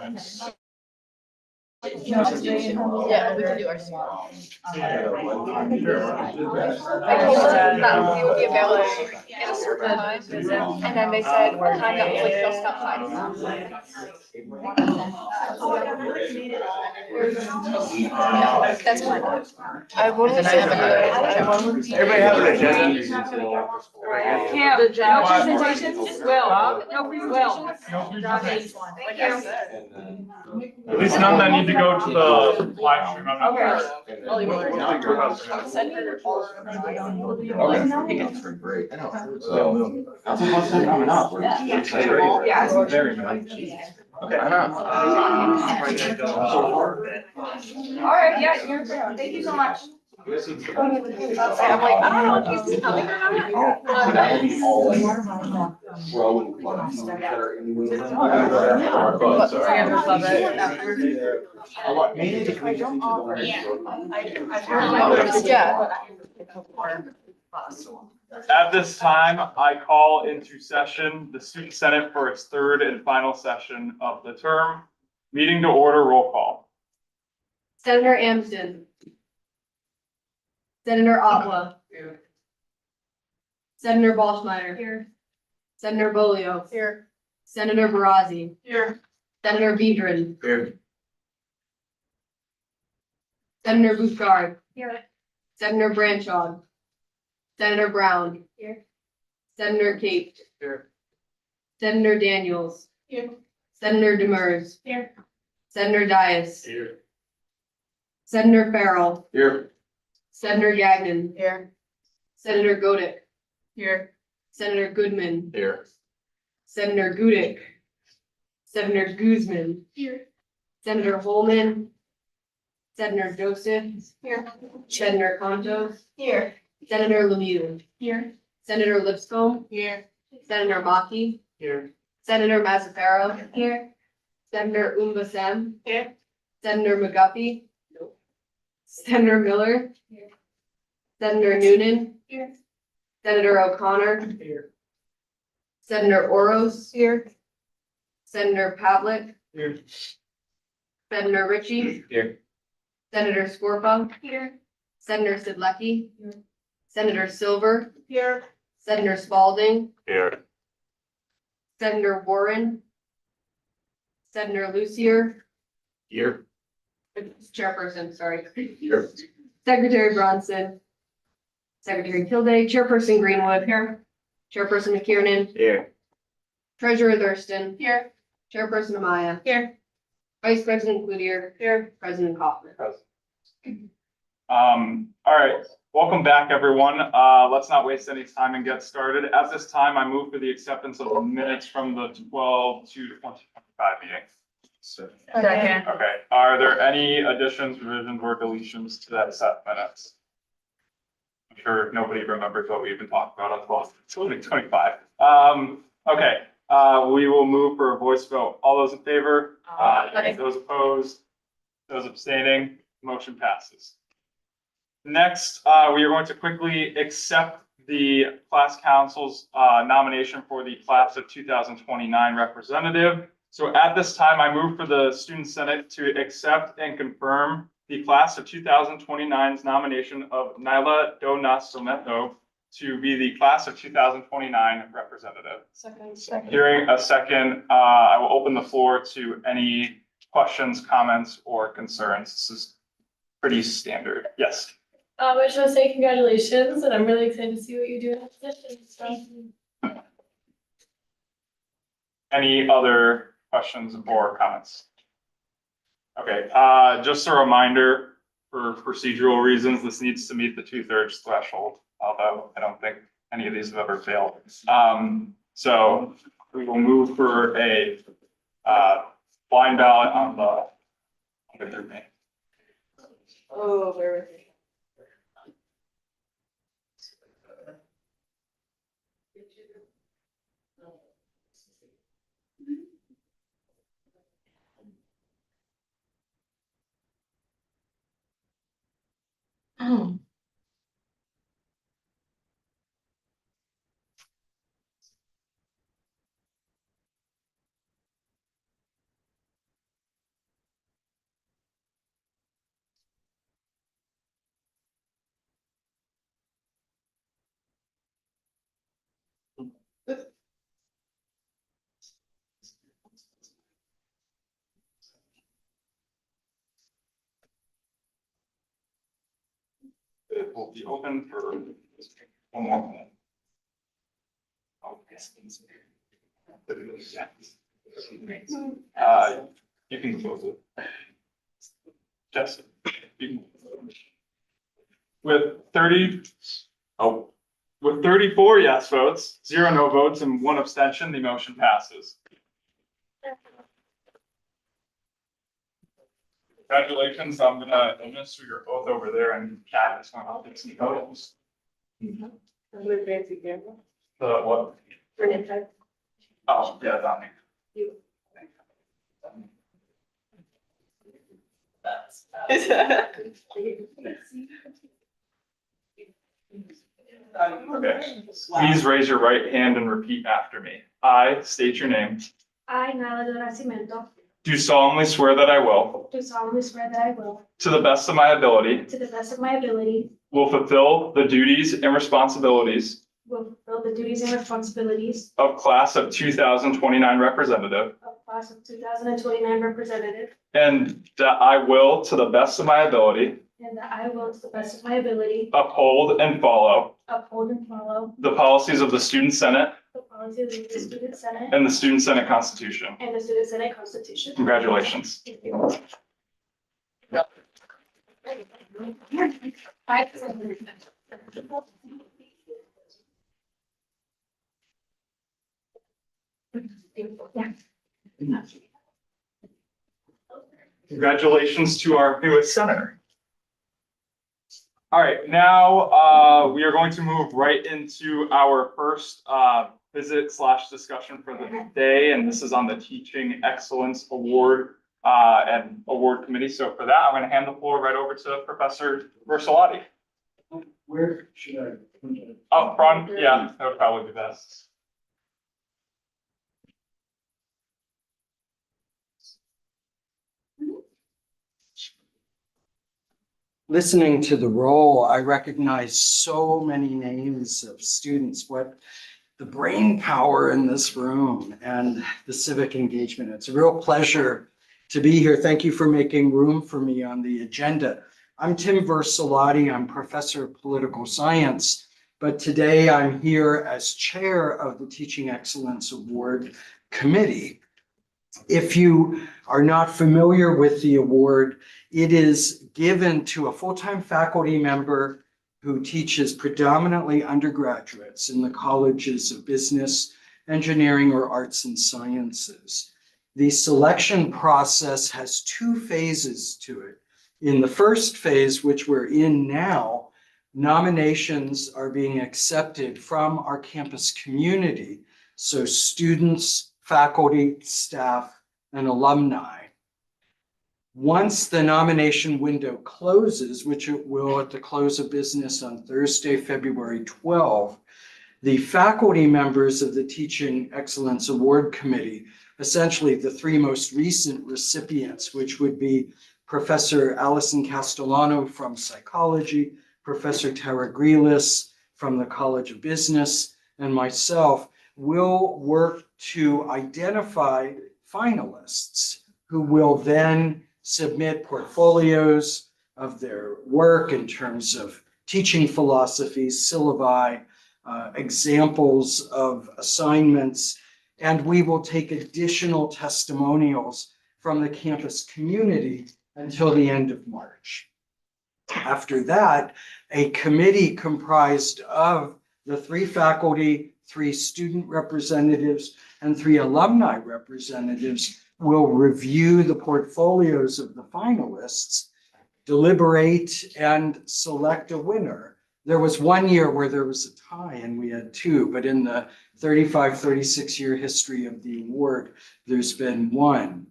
Yeah, we can do ours. I told them that we would be available at a certain time, and then they said a time that was like just outside. That's fine. I wouldn't say that. Everybody have an agenda? Kim, no presentations? Will, no presentations? At least none that need to go to the live stream. I'm not Okay. For break. So, council wants to coming up. We're excited. Yeah. Very nice. Okay. I know. All right, yeah, you're, thank you so much. I'm like, I don't know if he's coming or At this time, I call into session the Student Senate for its third and final session of the term. Meeting to order, roll call. Senator Amsden. Senator Otwa. Senator Ballschmeyer. Here. Senator Bolio. Here. Senator Barazzi. Here. Senator Vedran. Here. Senator Bouchard. Here. Senator Branchard. Senator Brown. Here. Senator Cape. Here. Senator Daniels. Here. Senator Demers. Here. Senator Dias. Here. Senator Farrell. Here. Senator Gagnon. Here. Senator Godek. Here. Senator Goodman. Here. Senator Gudick. Senator Guzman. Here. Senator Holman. Senator Joseph. Here. Senator Contos. Here. Senator Lemieux. Here. Senator Lipscomb. Here. Senator Mackey. Here. Senator Mazzaferro. Here. Senator Umbasem. Here. Senator McGuffey. Senator Miller. Here. Senator Noonan. Here. Senator O'Connor. Here. Senator Oros. Here. Senator Pavlik. Here. Senator Ritchie. Here. Senator Scorpa. Here. Senator Sidlecki. Here. Senator Silver. Here. Senator Spalding. Here. Senator Warren. Senator Lucier. Here. Chairperson, sorry. Here. Secretary Bronson. Secretary Kilday, Chairperson Greenwood. Here. Chairperson McKiernan. Here. Treasurer Thurston. Here. Chairperson Amaya. Here. Vice President Cloutier. Here. President Hoffman. All right, welcome back, everyone. Let's not waste any time and get started. At this time, I move for the acceptance of the minutes from the 12/2/2025 meeting. Second. Okay, are there any additions, revisions, or deletions to that set minutes? I'm sure nobody remembers what we've been talking about on 12/2025. Okay, we will move for a voice vote. All those in favor? Aye. Those opposed? Those abstaining? Motion passes. Next, we are going to quickly accept the class council's nomination for the class of 2029 representative. So at this time, I move for the Student Senate to accept and confirm the class of 2029's nomination of Nyla Donas Someto to be the class of 2029 representative. Second. Hearing a second, I will open the floor to any questions, comments, or concerns. This is pretty standard. Yes. I just want to say congratulations, and I'm really excited to see what you do in that position. So. Any other questions or comments? Okay, just a reminder, for procedural reasons, this needs to meet the 2/3 threshold, although I don't think any of these have ever failed. So we will move for a blind ballot on the third name. Oh, where was it? Oh. will be open for one more minute. Oh, yes. You can close it. Jesse, you can. With 34 yes votes, 0 no votes, and 1 abstention, the motion passes. Congratulations, I'm gonna administer your oath over there, and Kat is gonna take some photos. I'm gonna fancy camera. What? For an impact. Oh, yeah, Donnie. Okay, please raise your right hand and repeat after me. I state your name. I, Nala del Nacimiento, Do solemnly swear that I will, do solemnly swear that I will, to the best of my ability, to the best of my ability, will fulfill the duties and responsibilities will fulfill the duties and responsibilities of class of 2029 representative, of class of 2029 representative, and that I will, to the best of my ability, and that I will, to the best of my ability, uphold and follow uphold and follow the policies of the Student Senate the policies of the Student Senate and the Student Senate Constitution. and the Student Senate Constitution. Congratulations. Thank you. Congratulations to our newest senator. All right, now we are going to move right into our first visit / discussion for the day, and this is on the Teaching Excellence Award and Award Committee. So for that, I'm going to hand the floor right over to Professor Versalati. Where should I? put it? Up front, yeah, that would probably be best. Listening to the roll, I recognize so many names of students, what the brain power in this room and the civic engagement. It's a real pleasure to be here. Thank you for making room for me on the agenda. I'm Tim Versalati. I'm professor of political science, but today I'm here as chair of the Teaching Excellence Award Committee. If you are not familiar with the award, it is given to a full-time faculty member who teaches predominantly undergraduates in the colleges of business, engineering, or arts and sciences. The selection process has 2 phases to it. In the first phase, which we're in now, nominations are being accepted from our campus community. So students, faculty, staff, and alumni. Once the nomination window closes, which it will at the close of business on Thursday, February 12, the faculty members of the Teaching Excellence Award Committee, essentially the 3 most recent recipients, which would be Professor Allison Castellano from psychology, Professor Tara Grealis from the College of Business, and myself, will work to identify finalists who will then submit portfolios of their work in terms of teaching philosophies, syllabi, examples of assignments, and we will take additional testimonials from the campus community until the end of March. After that, a committee comprised of the 3 faculty, 3 student representatives, and 3 alumni representatives will review the portfolios of the finalists, deliberate, and select a winner. There was 1 year where there was a tie and we had 2, but in the 36-year history of the award, there's been 1.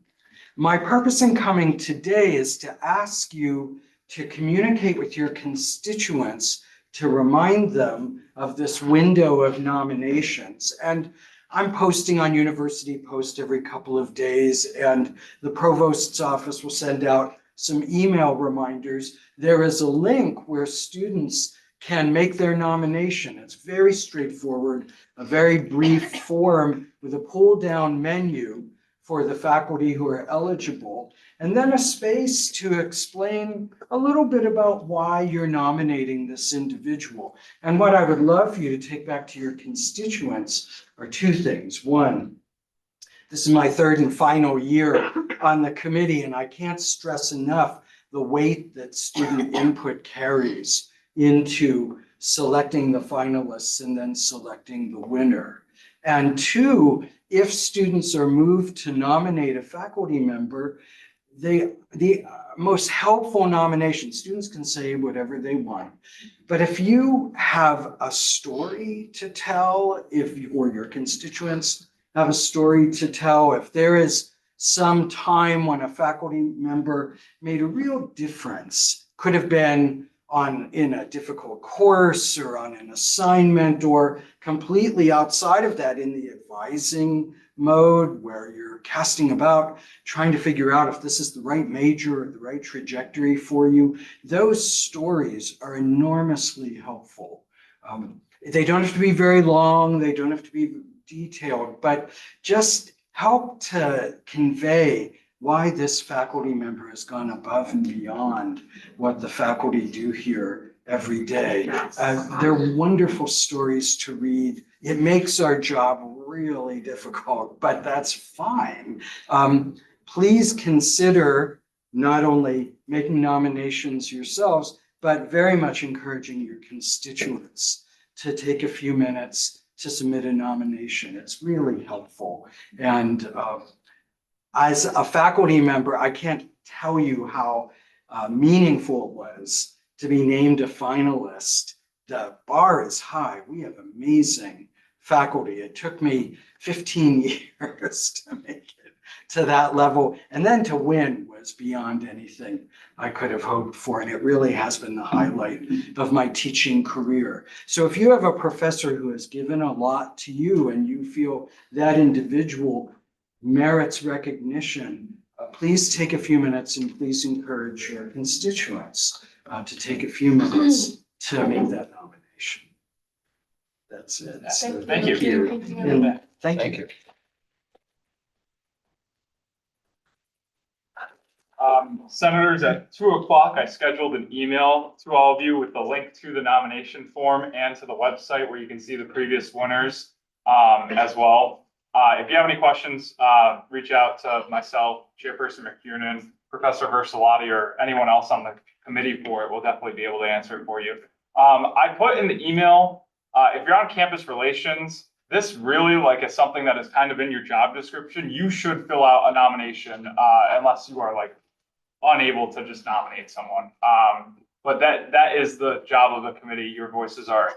My purpose in coming today is to ask you to communicate with your constituents to remind them of this window of nominations. And I'm posting on University Post every couple of days, and the provost's office will send out some email reminders. There is a link where students can make their nomination. It's very straightforward, a very brief form with a pull-down menu for the faculty who are eligible, and then a space to explain a little bit about why you're nominating this individual. And what I would love for you to take back to your constituents are two things. One, this is my third and final year on the committee, and I can't stress enough the weight that student input carries into selecting the finalists and then selecting the winner. And two, if students are moved to nominate a faculty member, the most helpful nomination, students can say whatever they want, but if you have a story to tell, or your constituents have a story to tell, if there is some time when a faculty member made a real difference, could have been in a difficult course or on an assignment, or completely outside of that in the advising mode where you're casting about, trying to figure out if this is the right major or the right trajectory for you. Those stories are enormously helpful. They don't have to be very long, they don't have to be detailed, but just help to convey why this faculty member has gone above and beyond what the faculty do here every day. They're wonderful stories to read. It makes our job really difficult, but that's fine. Please consider not only making nominations yourselves, but very much encouraging your constituents to take a few minutes to submit a nomination. It's really helpful. And as a faculty member, I can't tell you how meaningful it was to be named a finalist. The bar is high. We have amazing faculty. It took me 15 years to make it to that level. And then to win was beyond anything I could have hoped for. And it really has been the highlight of my teaching career. So if you have a professor who has given a lot to you and you feel that individual merits recognition, please take a few minutes and please encourage your constituents to take a few minutes to make that nomination. That's it. So Thank you. And thank you. Senators, at 2:00, I scheduled an email to all of you with the link to the nomination form and to the website where you can see the previous winners as well. If you have any questions, reach out to myself, Chairperson McKiernan, Professor Versalati, or anyone else on the committee for it. We'll definitely be able to answer it for you. I put in the email, if you're on campus relations, this really is something that is kind of in your job description. You should fill out a nomination unless you are unable to just nominate someone. But that is the job of the committee. Your voices are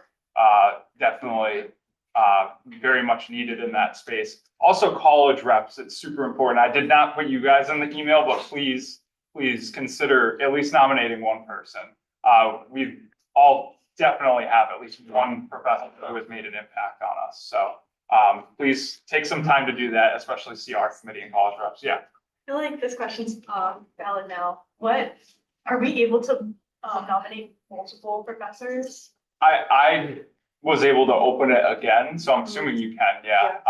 definitely very much needed in that space. Also, college reps, it's super important. I did not put you guys in the email, but please consider at least nominating one person. We all definitely have at least one professor who has made an impact on us. So please take some time to do that, especially CR committee and college reps. Yeah. I feel like this question's valid now. What, are we able to nominate multiple professors? I was able to open it again, so I'm assuming you can, yeah.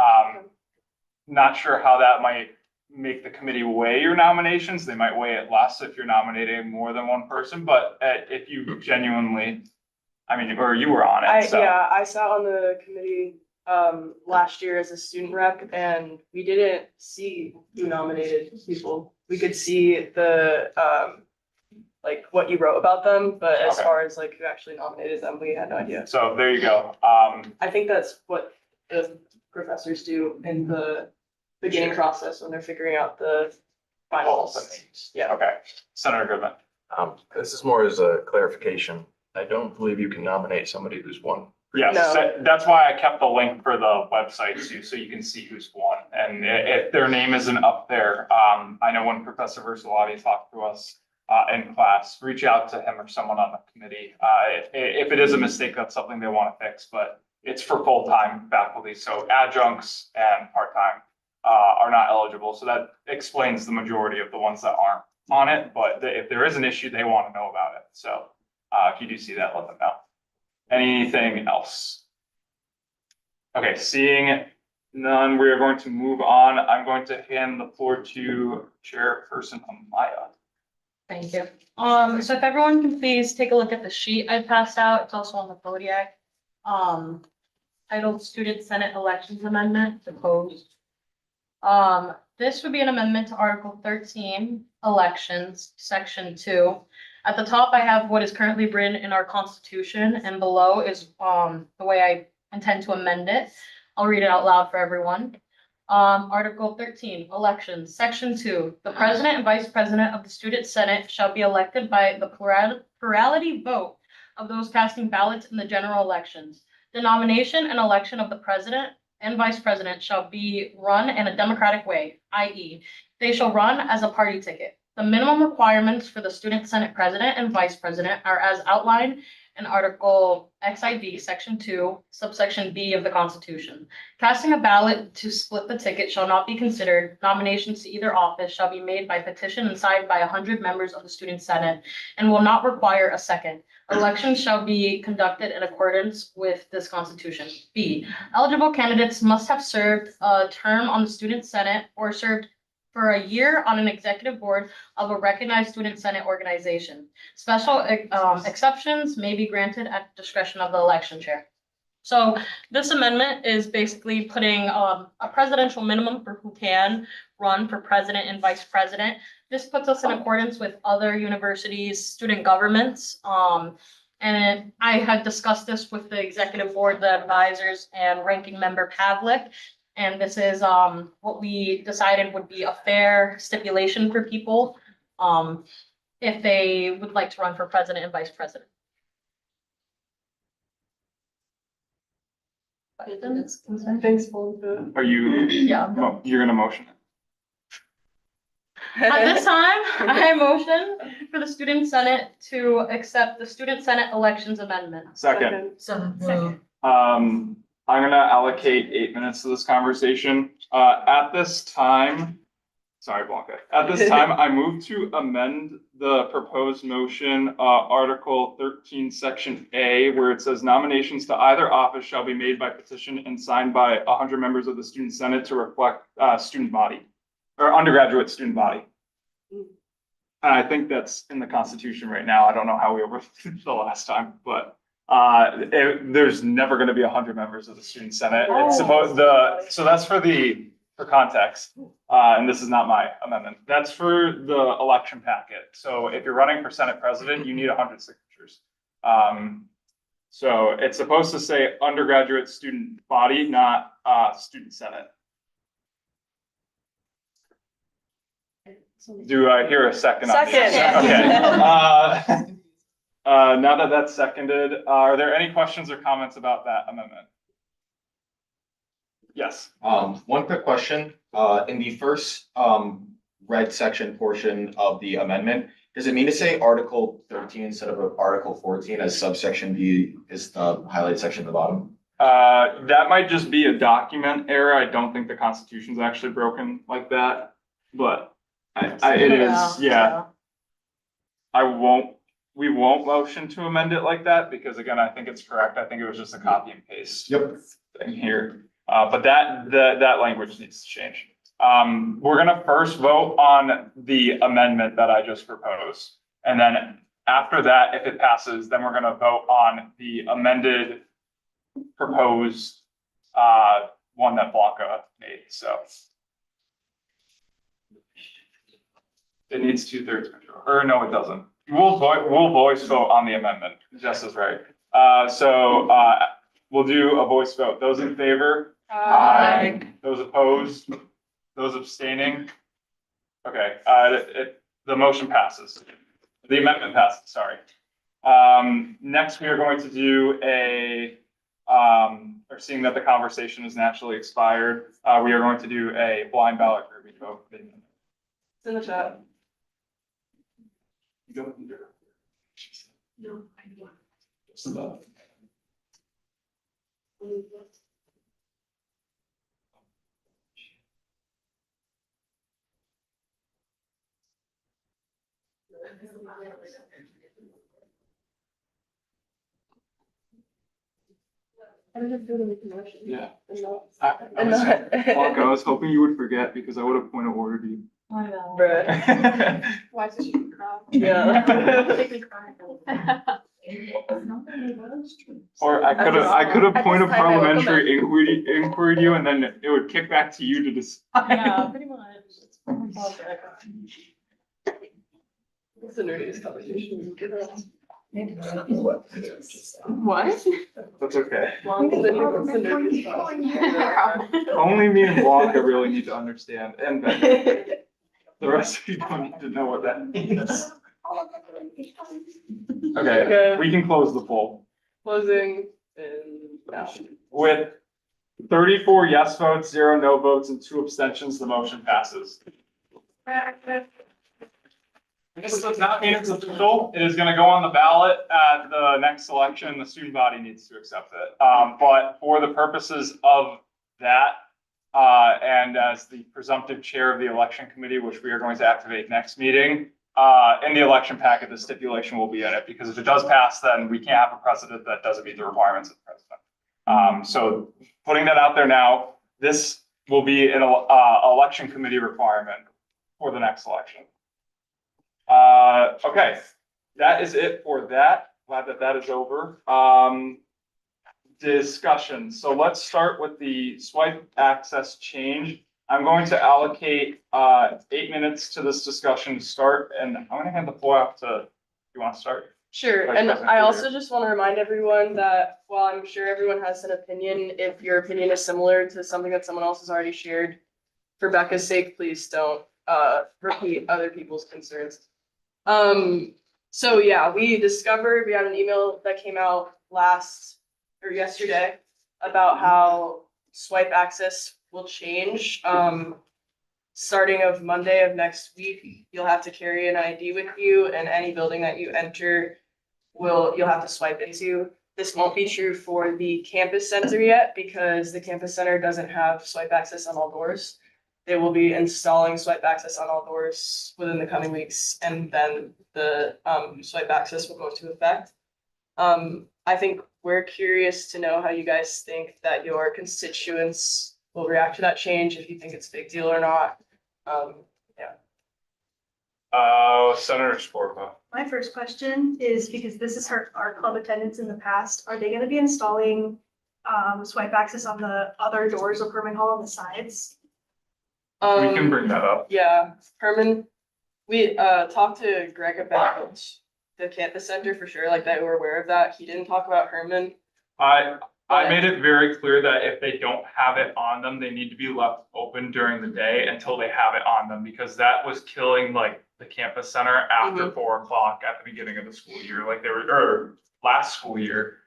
Not sure how that might make the committee weigh your nominations. They might weigh it less if you're nominating more than one person, but if you genuinely, or you were on it, so. Yeah, I sat on the committee last year as a student rep, and we didn't see who nominated people. We could see the what you wrote about them, but as far as who actually nominated them, we had no idea. So there you go. I think that's what the professors do in the beginning process when they're figuring out the finals. Yeah. Okay, Senator Goodman. This is more as a clarification. I don't believe you can nominate somebody who's won. Yes, No. that's why I kept the link for the website too, so you can see who's won. And if their name isn't up there, I know when Professor Versalati talked to us in class, reach out to him or someone on the committee. If it is a mistake, that's something they want to fix, but it's for full-time faculty. So adjuncts and part-time are not eligible. So that explains the majority of the ones that aren't on it. But if there is an issue, they want to know about it. So if you do see that, let them know. Anything else? Okay, seeing none, we are going to move on. I'm going to hand the floor to Chairperson Amaya. Thank you. So if everyone can please take a look at the sheet I passed out, it's also on the Kodiak. Titled Student Senate Elections Amendment proposed. This would be an amendment to Article 13, Elections, Section 2. At the top, I have what is currently written in our Constitution, and below is the way I intend to amend it. I'll read it out loud for everyone. Article 13, Elections, Section 2. The President and Vice President of the Student Senate shall be elected by the plurality vote of those casting ballots in the general elections. The nomination and election of the President and Vice President shall be run in a democratic way, i.e., they shall run as a party ticket. The minimum requirements for the Student Senate President and Vice President are as outlined in Article XIV, Section 2, subsection B of the Constitution. Casting a ballot to split the ticket shall not be considered. Nominations to either office shall be made by petition and signed by 100 members of the Student Senate and will not require a second. Elections shall be conducted in accordance with this Constitution. B, eligible candidates must have served a term on the Student Senate or served for a year on an executive board of a recognized Student Senate organization. Special exceptions may be granted at discretion of the election chair. So this amendment is basically putting a presidential minimum for who can run for president and vice president. This puts us in accordance with other universities' student governments. And I had discussed this with the executive board, the advisors, and ranking member Pavlik. And this is what we decided would be a fair stipulation for people if they would like to run for president and vice president. Questions, concerns? Thanks, Belinda. Are you, Yeah. you're gonna motion it? At this time, I motion for the Student Senate to accept the Student Senate Elections Amendment. Second. Second. I'm gonna allocate 8 minutes to this conversation. At this time, sorry, Blanca. At this time, I move to amend the proposed motion, Article 13, Section A, where it says nominations to either office shall be made by petition and signed by 100 members of the Student Senate to reflect student body or undergraduate student body. And I think that's in the Constitution right now. I don't know how we overlooked it the last time, but there's never going to be 100 members of the Student Senate. It's supposed so that's for context. And this is not my amendment. That's for the election packet. So if you're running for Senate President, you need 100 signatures. So it's supposed to say undergraduate student body, not Student Senate. Do I hear a second? On this? Second. Okay. Now that that's seconded, are there any questions or comments about that amendment? Yes. One quick question, in the first, red section portion of the amendment, does it mean to say Article 13 instead of Article 14 as subsection B is the highlighted section at the bottom? That might just be a document error. I don't think the Constitution's actually broken like that, but it is, yeah. We won't motion to amend it like that because again, I think it's correct. I think it was just a copy and paste. Yep. Thing here. But that language needs to change. We're gonna first vote on the amendment that I just proposed. And then after that, if it passes, then we're gonna vote on the amended proposed one that Blanca made, so. It needs 2/3 control, or no, it doesn't. We'll voice vote on the amendment, Jess is right. So we'll do a voice vote. Those in favor? Aye. Those opposed? Those abstaining? Okay, the motion passes. The amendment passes, sorry. Next, we are going to do or seeing that the conversation is naturally expired, we are going to do a blind ballot grouping vote. It's in the chat. No, I don't. I don't have to do the motion. Yeah. And not- I and was, not- Mark, I was hoping you would forget because I would have point of ordered you. I know. Bruh. Why is it cry? Yeah. Make me cry. Or I could have At point of this time, I welcome parliamentary inquired you and then it would kick back to you to decide. Yeah, pretty much. It's the nerdiest conversation. What? That's okay. Long as it's the nerdiest conversation. Only me and Wonka really need to understand, and then the rest of you don't need to know what that means. Okay, Okay. we can close the poll. Closing and now. With 34 yes votes, 0 no votes, and 2 abstentions, the motion passes. This does not mean it's official. It is gonna go on the ballot at the next election. The student body needs to accept it. But for the purposes of that, and as the presumptive chair of the election committee, which we are going to activate next meeting, in the election packet, the stipulation will be in it, because if it does pass, then we can't have a precedent that doesn't meet the requirements of the president. So putting that out there now, this will be an election committee requirement for the next election. Okay, that is it for that. Glad that that is over. Discussion. So let's start with the swipe access change. I'm going to allocate 8 minutes to this discussion to start, and I'm gonna hand the floor off to, you want to start? Sure, Vice and President I Cloutier. also just want to remind everyone that while I'm sure everyone has an opinion, if your opinion is similar to something that someone else has already shared, for Becca's sake, please don't repeat other people's concerns. So yeah, we had an email that came out yesterday about how swipe access will change. Starting of Monday of next week, you'll have to carry an ID with you, and any building that you enter you'll have to swipe into. This won't be true for the campus center yet, because the campus center doesn't have swipe access on all doors. They will be installing swipe access on all doors within the coming weeks, and then the swipe access will go into effect. I think we're curious to know how you guys think that your constituents will react to that change, if you think it's a big deal or not. Senator Skorpa. My first question is, because this is our club attendance in the past, are they gonna be installing swipe access on the other doors of Herman Hall on the sides? We can bring that up. Yeah, Herman, we talked to Greg about the campus center for sure, like that we're aware of that. He didn't talk about Herman. I made it very clear that if they don't have it on them, they need to be left open during the day until they have it on them, because that was killing like the campus center after 4 o'clock at the beginning of the school year, like or last school year.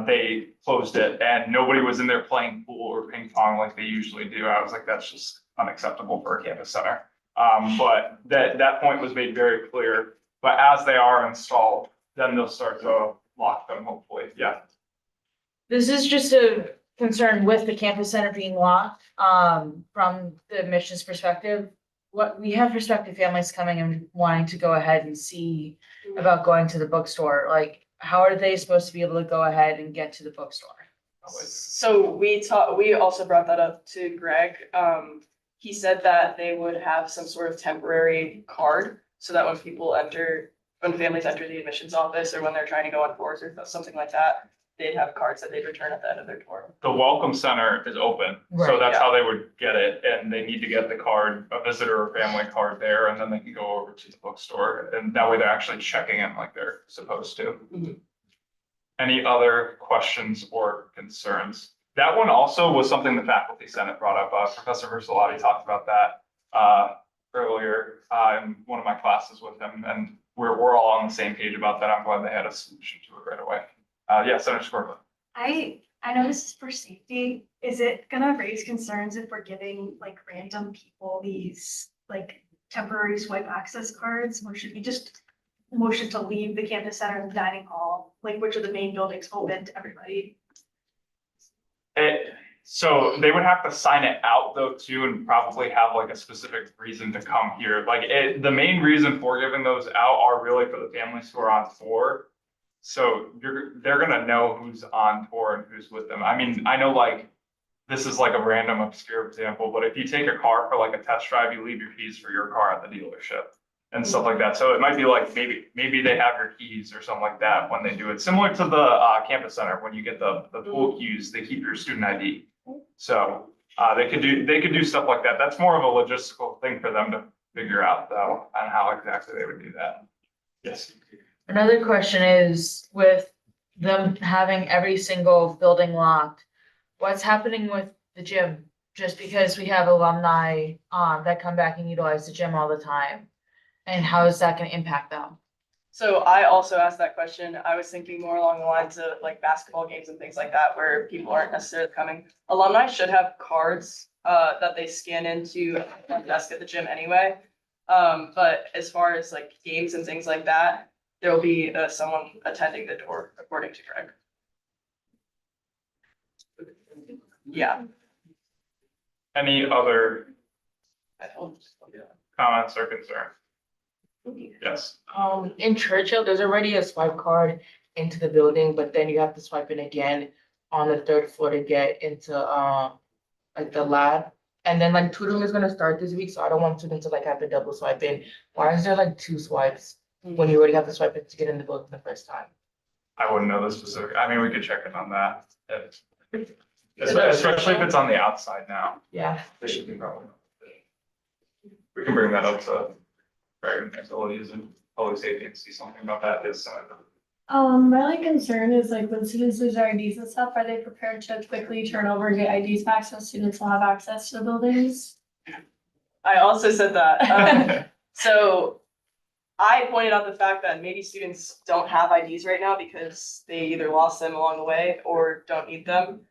They closed it and nobody was in there playing pool or ping pong like they usually do. I was like, that's just unacceptable for a campus center. But that point was made very clear. But as they are installed, then they'll start to lock them, hopefully. Yeah. This is just a concern with the campus center being locked, from the admissions perspective. What we have prospective families coming and wanting to go ahead and see about going to the bookstore, like, how are they supposed to be able to go ahead and get to the bookstore? So we also brought that up to Greg. He said that they would have some sort of temporary card, so that when families enter the admissions office, or when they're trying to go on tours or something like that, they'd have cards that they'd return at the end of their tour. The welcome center is open, so Right, that's yeah. how they would get it, and they need to get the card, a visitor or family card there, and then they can go over to the bookstore, and that way they're actually checking in like they're supposed to. Mhm. Any other questions or concerns? That one also was something the faculty senate brought up. Professor Versalati talked about that earlier in one of my classes with him, and we're all on the same page about that. I'm glad they had a solution to it right away. Yeah, Senator Skorpa. I know this is for safety. Is it gonna raise concerns if we're giving like random people these like temporary swipe access cards? Or should we just motion to leave the campus center and the dining hall, like which are the main buildings open to everybody? So they would have to sign it out though too, and probably have like a specific reason to come here. Like the main reason for giving those out are really for the families who are on tour. So they're gonna know who's on tour and who's with them. I mean, I know like, this is like a random obscure example, but if you take a car for like a test drive, you leave your keys for your car at the dealership and stuff like that. So it might be like, maybe they have your keys or something like that when they do it. Similar to the campus center, when you get the pool keys, they keep your student ID. So they could do stuff like that. That's more of a logistical thing for them to figure out though, on how exactly they would do that. Yes. Another question is with them having every single building locked, what's happening with the gym? Just because we have alumni that come back and utilize the gym all the time. And how is that gonna impact them? So I also asked that question. I was thinking more along the lines of like basketball games and things like that, where people aren't necessarily coming. Alumni should have cards that they scan into the desk at the gym anyway. But as far as like games and things like that, there will be someone attending the door, according to Greg. Yeah. Any other comments or concerns? Yes. In Churchill, there's already a swipe card into the building, but then you have to swipe in again on the 3rd floor to get into like the lab. And then like tutoring is gonna start this week, so I don't want students to like have to double swipe in. Why is there like 2 swipes when you already have to swipe in to get in the building the first time? I wouldn't know the specific, I mean, we could check in on that. Especially if it's on the outside now. Yeah. There should be probably. We can bring that up to Greg facilities and public safety and see something about that this side. My only concern is like when students lose their IDs and stuff, are they prepared to quickly turn over and get IDs back so students will have access to the buildings? I also said that. So I pointed out the fact that maybe students don't have IDs right now because they either lost them along the way or don't need them.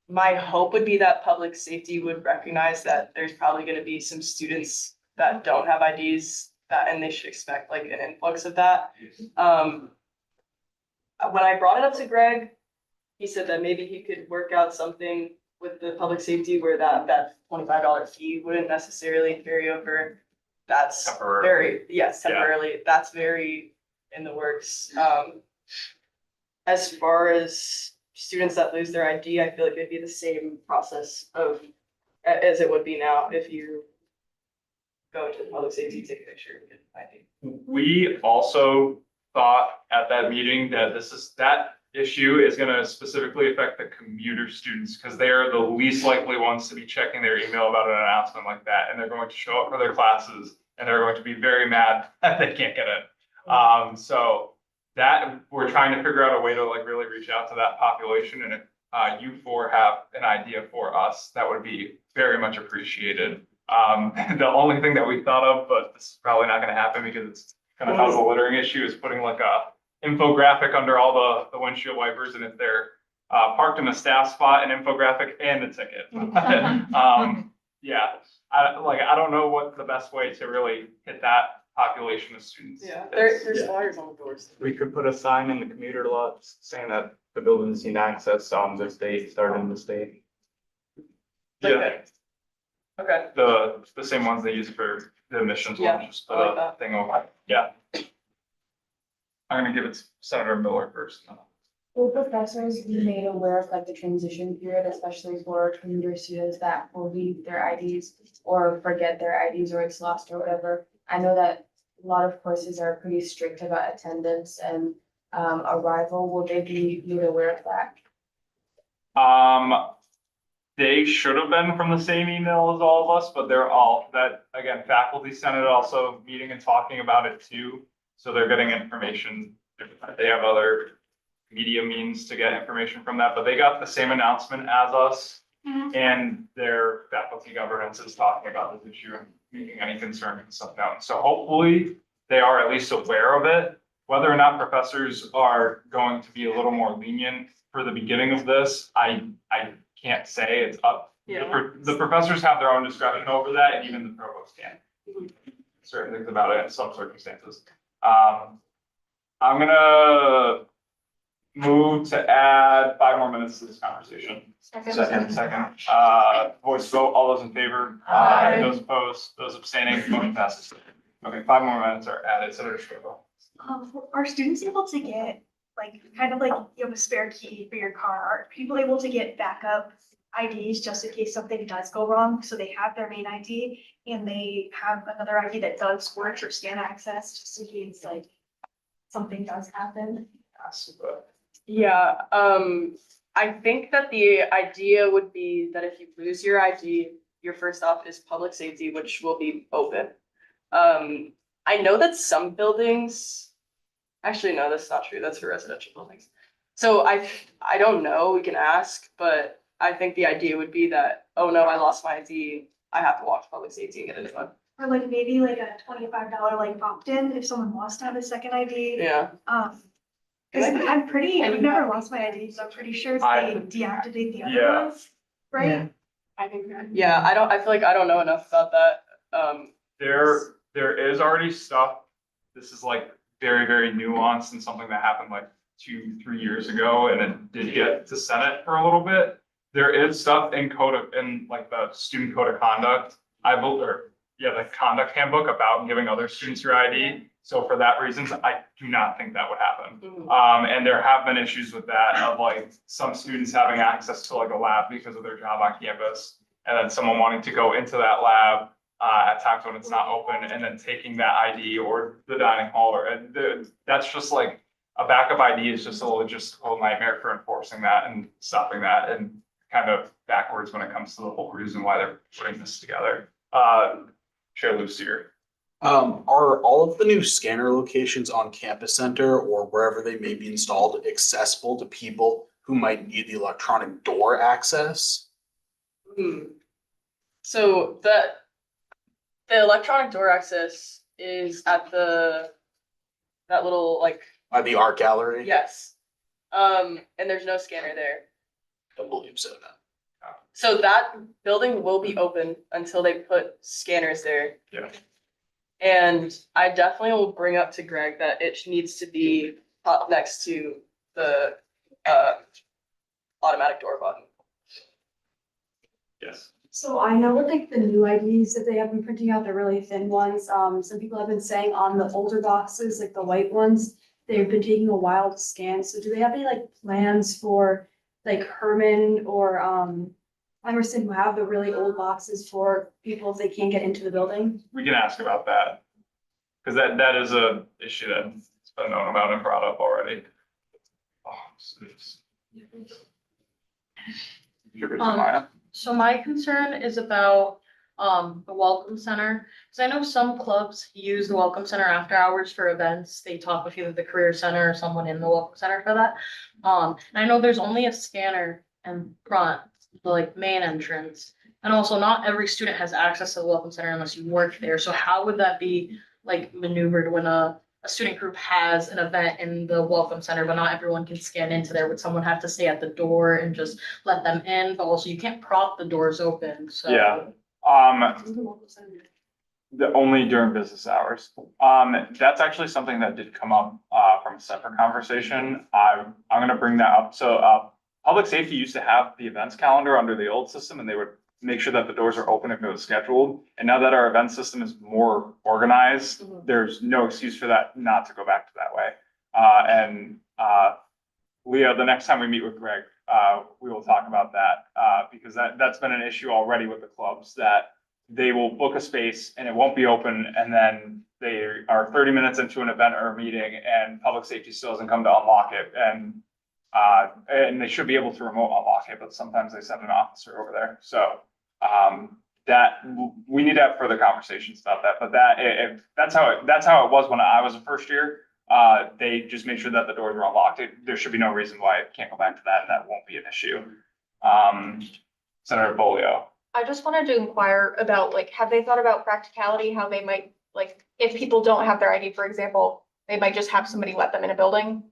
My hope would be that public safety would recognize that there's probably gonna be some students that don't have IDs and they should expect like an influx of that. When I brought it up to Greg, he said that maybe he could work out something with the public safety where that $25 fee wouldn't necessarily carry over. That's Temporary. temporarily, that's very in the works. As far as students that lose their ID, I feel like it'd be the same process as it would be now if you go to the public safety, take a picture, and get an ID. We also thought at that meeting that that issue is gonna specifically affect the commuter students, because they are the least likely ones to be checking their email about an announcement like that, and they're going to show up for their classes, and they're going to be very mad that they can't get it. So that, we're trying to figure out a way to like really reach out to that population, and if you four have an idea for us, that would be very much appreciated. The only thing that we thought of, but this is probably not gonna happen because it's kind of cause a littering issue, is putting like a infographic under all the windshield wipers, and if they're parked in a staff spot, an infographic and a ticket. Yeah, I don't know what the best way to really hit that population of students. Yeah, there's flyers on the doors. We could put a sign in the commuter lots saying that the buildings need access on this date, starting this date. Yeah, Okay. the same ones they use for the admissions Yeah, one, just I like put a that. thing over, yeah. I'm gonna give it to Senator Miller first. Will professors be made aware of like the transition period, especially for commuter students that will leave their IDs or forget their IDs or it's lost or whatever? I know that a lot of courses are pretty strict about attendance and arrival. Will they be made aware of that? They should have been from the same email as all of us, but they're all, that, again, faculty senate also meeting and talking about it too. So they're getting information. They have other media means to get information from that, but they got the same announcement as us. And their faculty governance is talking about this issue and making any concern and stuff known. So hopefully they are at least aware of it. Whether or not professors are going to be a little more lenient for the beginning of this, I can't say. It's up. Yeah. The professors have their own discretion over that, and even the provost can. Certain things about it in some circumstances. I'm gonna move to add 5 more minutes to this conversation. Second. Voice vote, all those in favor? Aye. Those opposed, those abstaining, motion passes. Okay, 5 more minutes are added. Senator Scribble. Are students able to get, like, kind of like you have a spare key for your car, are people able to get backup IDs just in case something does go wrong? So they have their main ID and they have another ID that does work or scan access, just in case like something does happen. Yeah, I think that the idea would be that if you lose your ID, your first stop is public safety, which will be open. I know that some buildings, actually, no, that's not true. That's for residential buildings. So I don't know, we can ask, but I think the idea would be that, oh no, I lost my ID. I have to walk to public safety and get a new one. Or like maybe like a $25 like opt-in if someone wants to have a second ID. Yeah. Cause I've never lost my ID, so I'm pretty sure they deactivate the Yeah. other ones, right? Yeah. I think that. Yeah, I feel like I don't know enough about that. There is already stuff, this is like very, very nuanced and something that happened like 2-3 years ago, and it did get to Senate for a little bit. There is stuff in like the student code of conduct, the conduct handbook about giving other students your ID. So for that reason, I do not think that would happen. And there have been issues with that of like some students having access to like a lab because of their job on campus. And then someone wanting to go into that lab at times when it's not open and then taking that ID or the dining hall that's just like a backup ID is just a logistical nightmare for enforcing that and stopping that and kind of backwards when it comes to the whole reason why they're putting this together. Chair Lucier. Are all of the new scanner locations on Campus Center or wherever they may be installed accessible to people who might need the electronic door access? So the electronic door access is at that little like. By the art gallery? Yes. And there's no scanner there. I believe so now. So that building will be open until they put scanners there. Yeah. And I definitely will bring up to Greg that it needs to be up next to the automatic door button. Yes. So I know with like the new IDs that they have been printing out, they're really thin ones. Some people have been saying on the older boxes, like the white ones, they've been taking a while to scan. So do they have any like plans for like Herman or Emerson who have the really old boxes for people if they can't get into the building? We can ask about that. Cause that is a issue that's been known about and brought up already. So my concern is about the Welcome Center, because I know some clubs use the Welcome Center after hours for events. They talk with either the Career Center or someone in the Welcome Center for that. And I know there's only a scanner in front, the like main entrance. And also not every student has access to the Welcome Center unless you work there. So how would that be like maneuvered when a student group has an event in the Welcome Center, but not everyone can scan into there? Would someone have to stay at the door and just let them in? But also you can't prop the doors open, so. Yeah. The only during business hours. That's actually something that did come up from a separate conversation. I'm gonna bring that up. So public safety used to have the events calendar under the old system, and they would make sure that the doors are open if it was scheduled. And now that our event system is more organized, there's no excuse for that not to go back to that way. Leah, the next time we meet with Greg, we will talk about that because that's been an issue already with the clubs, that they will book a space and it won't be open, and then they are 30 minutes into an event or a meeting and public safety still doesn't come to unlock it. And they should be able to remote unlock it, but sometimes they send an officer over there. So that we need to have further conversations about that. But that's how it was when I was a first year. They just made sure that the doors were unlocked. There should be no reason why it can't go back to that, and that won't be an issue. Senator Bolio. I just wanted to inquire about, like, have they thought about practicality, how they might, like, if people don't have their ID, for example, they might just have somebody let them in a building?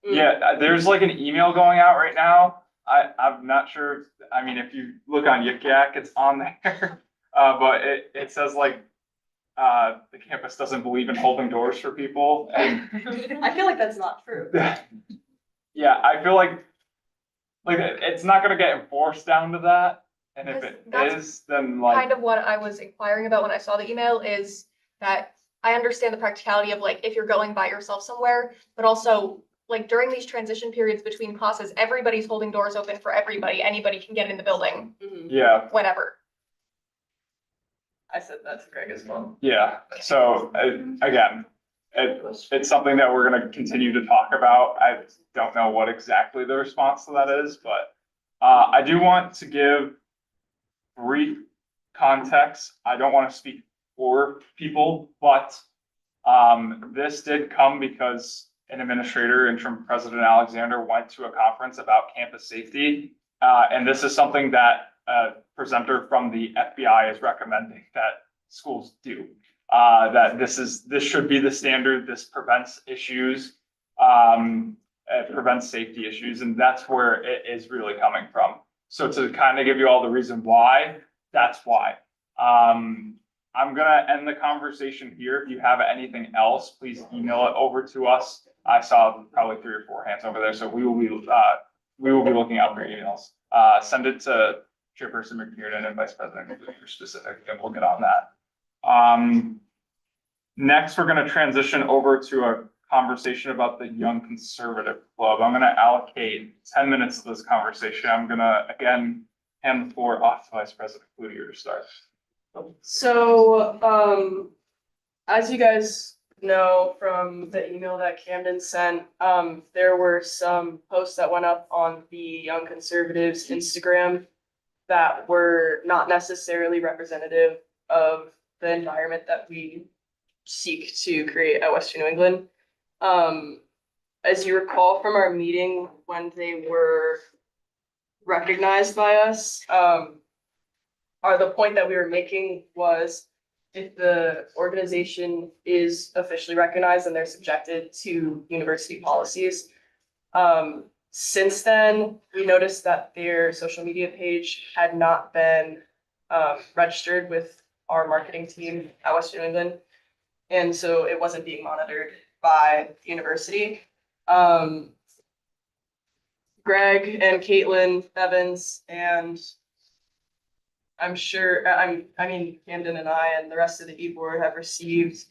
Yeah, there's like an email going out right now. I'm not sure. I mean, if you look on Yik Yak, it's on there. But it says like, the campus doesn't believe in holding doors for people. And I feel like that's not true. yeah, I feel like it's not gonna get enforced down to that. And if it That's is, then like. Kind of what I was inquiring about when I saw the email is that I understand the practicality of like, if you're going by yourself somewhere, but also like during these transition periods between classes, everybody's holding doors open for everybody. Anybody can get in the building Yeah, whenever. I said that to Greg as well. yeah. So again, it's something that we're gonna continue to talk about. I don't know what exactly the response to that is, but I do want to give brief context. I don't want to speak for people, but this did come because an administrator, interim President Alexander, went to a conference about campus safety. And this is something that a presenter from the FBI is recommending that schools do. That this should be the standard. This prevents issues, it prevents safety issues, and that's where it is really coming from. So to kind of give you all the reason why, that's why. I'm gonna end the conversation here. If you have anything else, please email it over to us. I saw probably 3 or 4 hands over there, so we will be looking out for your emails. Send it to Chairperson McKiernan and Vice President for specific, and we'll get on that. Next, we're gonna transition over to a conversation about the Young Conservative Club. I'm gonna allocate 10 minutes of this conversation. I'm gonna, again, hand the floor off to Vice President Cloutier to start. So, as you guys know from the email that Camden sent, there were some posts that went up on the Young Conservatives Instagram that were not necessarily representative of the environment that we seek to create at Western New England. As you recall from our meeting when they were recognized by us, the point that we were making was if the organization is officially recognized and they're subjected to university policies. Since then, we noticed that their social media page had not been registered with our marketing team at Western New England. And so it wasn't being monitored by the university. Greg and Caitlin Evans and Camden and I and the rest of the e-board have received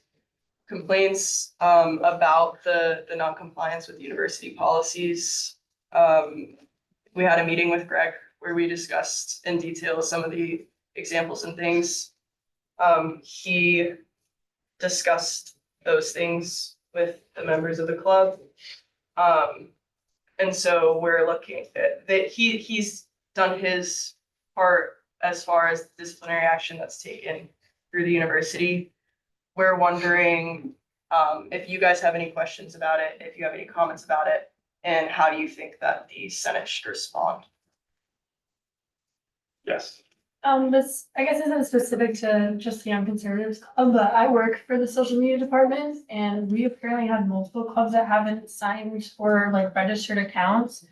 complaints about the non-compliance with university policies. We had a meeting with Greg where we discussed in detail some of the examples and things. He discussed those things with the members of the club. And so we're looking at that. He's done his part as far as disciplinary action that's taken through the university. We're wondering if you guys have any questions about it, if you have any comments about it, and how do you think that the Senate should respond? Yes. This, I guess, isn't specific to just the Young Conservatives Club, but I work for the social media department and we apparently have multiple clubs that haven't signed or like registered accounts.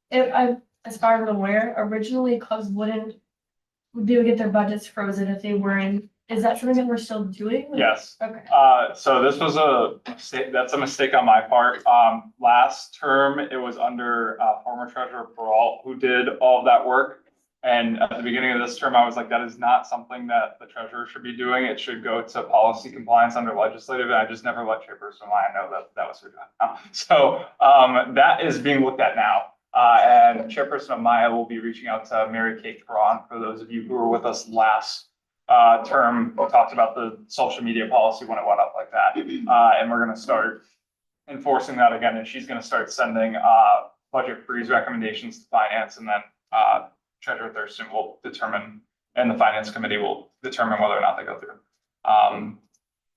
As far as I'm aware, originally clubs they would get their budgets frozen if they weren't. Is that something that we're still doing? Yes. Okay. So this was that's a mistake on my part. Last term, it was under former treasurer Peralt who did all of that work. And at the beginning of this term, I was like, that is not something that the treasurer should be doing. It should go to policy compliance under legislative. And I just never let Chairperson Maya know that was her job. So that is being looked at now. And Chairperson Maya will be reaching out to Mary Kate Caron. For those of you who were with us last term, we talked about the social media policy when it went up like that. And we're going to start enforcing that again. And she's going to start sending budget freeze recommendations to finance, and then Treasurer Thurston will determine, and the finance committee will determine whether or not they go through.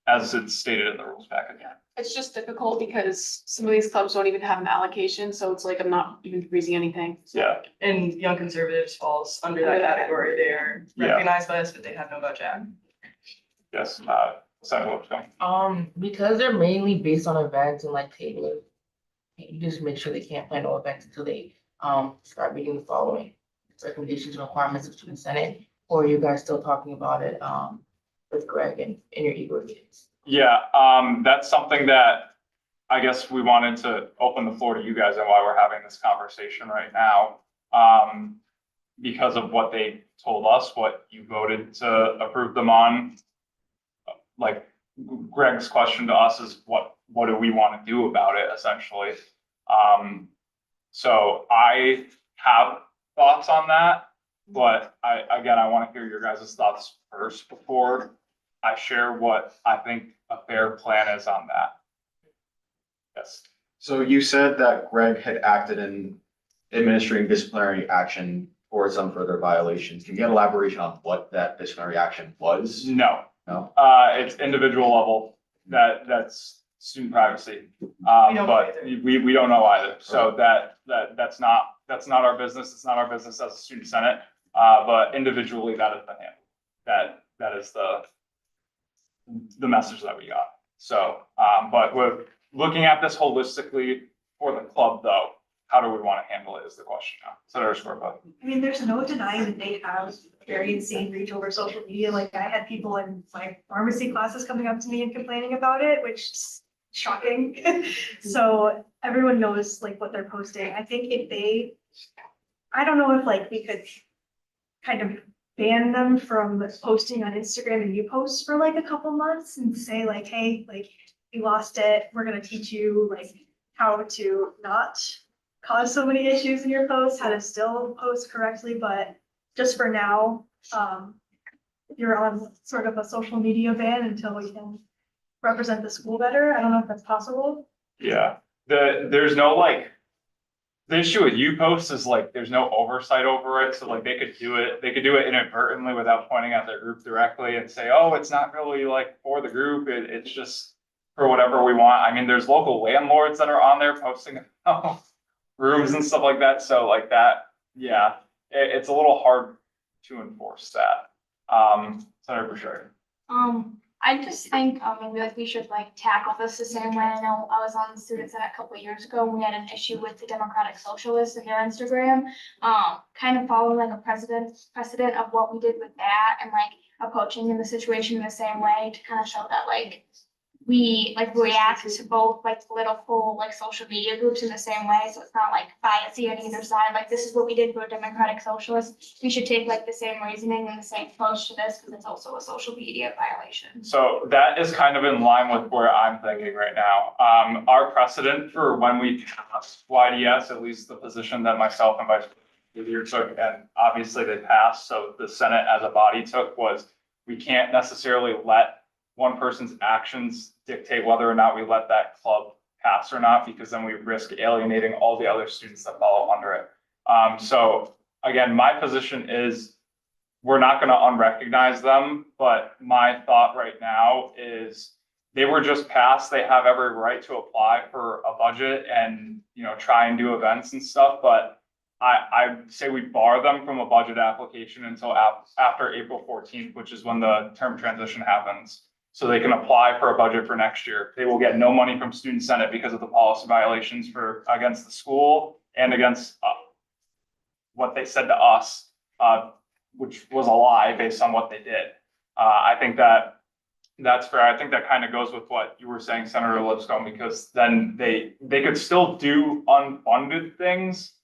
As it's stated in the rules packet. It's just difficult because some of these clubs don't even have an allocation, so it's like I'm not even freezing anything. Yeah. And Young Conservatives falls under that category. They're recognized by us, but they have no budget. Yes, Senator Lipscomb. Because they're mainly based on events and like tabling, you just make sure they can't plan no events until they start meeting the following recommendations and requirements of student senate, or are you guys still talking about it with Greg and in your e-board meetings? Yeah, that's something that I guess we wanted to open the floor to you guys and why we're having this conversation right now. Because of what they told us, what you voted to approve them on, like Greg's question to us is what do we want to do about it essentially? So I have thoughts on that, but I want to hear your guys' thoughts first before I share what I think a fair plan is on that. Yes. So you said that Greg had acted in administering disciplinary action for some further violations. Can you get elaboration on what that disciplinary action was? No, No? it's individual level, that's student privacy. don't know But either. we don't know either, so that's not our business, it's not our business as a student senate. But individually, that has been handled, that is the message that we got. So, but we're looking at this holistically for the club though, how do we want to handle it is the question now. Senator Scorpa. I mean, there's no denying that they have very insane reach over social media. Like I had people in my pharmacy classes coming up to me and complaining about it, which is shocking. So everyone knows like what they're posting. I think I don't know if like we could kind of ban them from posting on Instagram and new posts for like a couple months and say like, hey, like you lost it. We're gonna teach you like how to not cause so many issues in your posts, how to still post correctly, but just for now, you're on sort of a social media ban until we can represent the school better. I don't know if that's possible. Yeah, there's no like, the issue with you posts is like, there's no oversight over it, so like they could do it inadvertently without pointing at their group directly and say, oh, it's not really like for the group, it's just for whatever we want. I mean, there's local landlords that are on there posting about rooms and stuff like that, so like that, yeah, it's a little hard to enforce that. Senator Bouchard. I just think, maybe like we should like tackle this the same way. I know I was on the student senate a couple of years ago, and we had an issue with the Democratic Socialists and their Instagram. Kind of following like a precedent of what we did with that and like approaching in the situation in the same way to kind of show that like we like react to both like political like social media groups in the same way. So it's not like biasy on either side. Like this is what we did for Democratic Socialists. We should take like the same reasoning and the same approach to this because it's also a social media violation. So that is kind of in line with where I'm thinking right now. Our precedent for when we passed YDS, at least the position that myself and Vice President took, and obviously they passed, so the Senate as a body took, was we can't necessarily let one person's actions dictate whether or not we let that club pass or not, because then we risk alienating all the other students that follow under it. So again, my position is we're not going to unrecognize them, but my thought right now is they were just passed. They have every right to apply for a budget and, you know, try and do events and stuff. But I say we bar them from a budget application until after April 14th, which is when the term transition happens. So they can apply for a budget for next year. They will get no money from Student Senate because of the policy violations against the school and against what they said to us, which was a lie based on what they did. I think that's fair. I think that kind of goes with what you were saying, Senator Lipscomb, because then they could still do unfunded things.